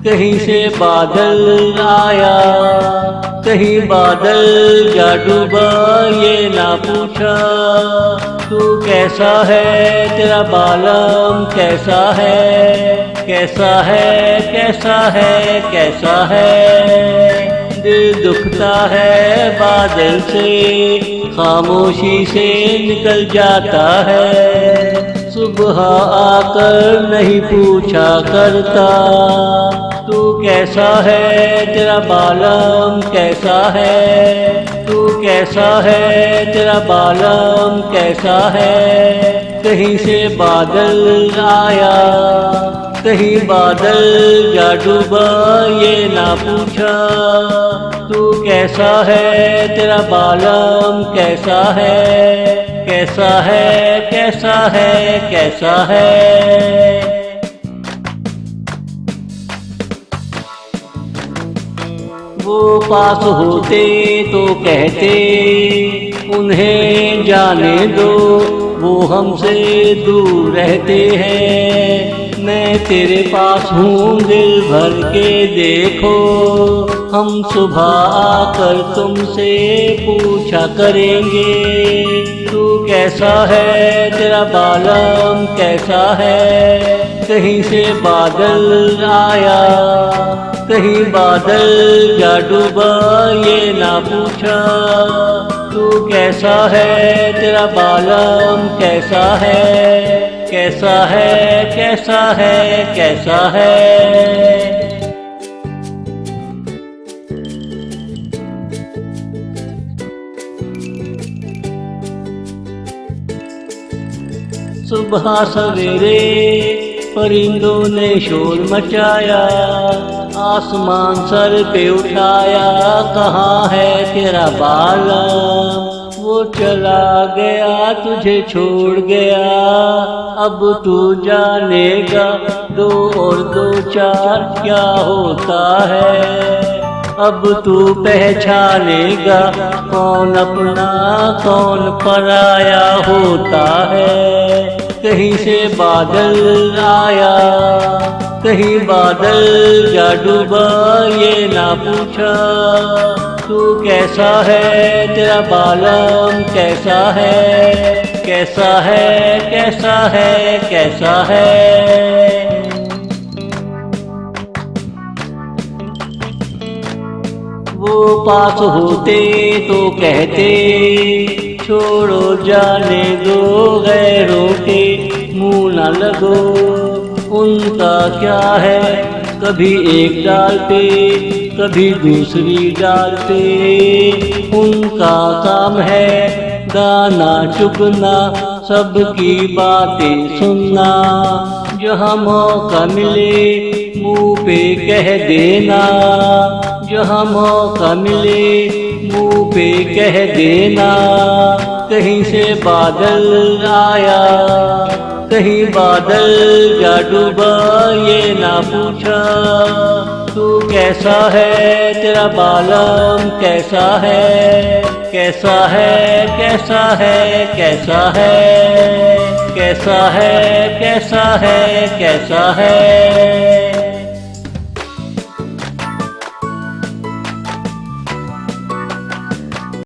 कहीं से बादल आया, कहीं बादल जा डूबा, ये ना पूछा तू कैसा है, तेरा बालम कैसा है, कैसा है, कैसा है, कैसा है। दिल दुखता है बादल से, खामोशी से निकल जाता है। सुबह आकर नहीं पूछा करता तू कैसा है, तेरा बालम कैसा है, तू कैसा है, तेरा बालम कैसा है। कहीं से बादल आया, कहीं बादल जा डूबा, ये ना पूछा तू कैसा है, तेरा बालम कैसा है, कैसा है, कैसा है, कैसा है। वो पास होते तो कहते उन्हें जाने दो, वो हमसे दूर रहते हैं। मैं तेरे पास हूँ दिल भर के देखो, हम सुबह आकर तुमसे पूछा करेंगे तू कैसा है, तेरा बालम कैसा है। कहीं से बादल आया, कहीं बादल जा डूबा, ये ना पूछा तू कैसा है, तेरा बालम कैसा है, कैसा है, कैसा है, कैसा है। सुबह सवेरे परिंदों ने शोर मचाया, आसमान सर पे उठाया, कहाँ है तेरा बालम। वो चला गया तुझे छोड़ गया, अब तू जानेगा 2 और 2 4 क्या होता है। अब तू पहचानेगा कौन अपना कौन पराया होता है। कहीं से बादल आया, कहीं बादल जा डूबा, ये ना पूछा तू कैसा है, तेरा बालम कैसा है, कैसा है, कैसा है, कैसा है। वो पास होते तो कहते छोड़ो जाने दो, गैरों के मुँह न लगो। उनका क्या है, कभी एक डाल पे कभी दूसरी डाल पे, उनका काम है गाना चुगना, सबकी बातें सुनना। जहाँ मौका मिले मुँह पे कह देना, जहाँ मौका मिले मुँह पे कह देना। कहीं से बादल आया, कहीं बादल जा डूबा, ये ना पूछा तू कैसा है, तेरा बालम कैसा है, कैसा है, कैसा है, कैसा है, कैसा है, कैसा है, कैसा है।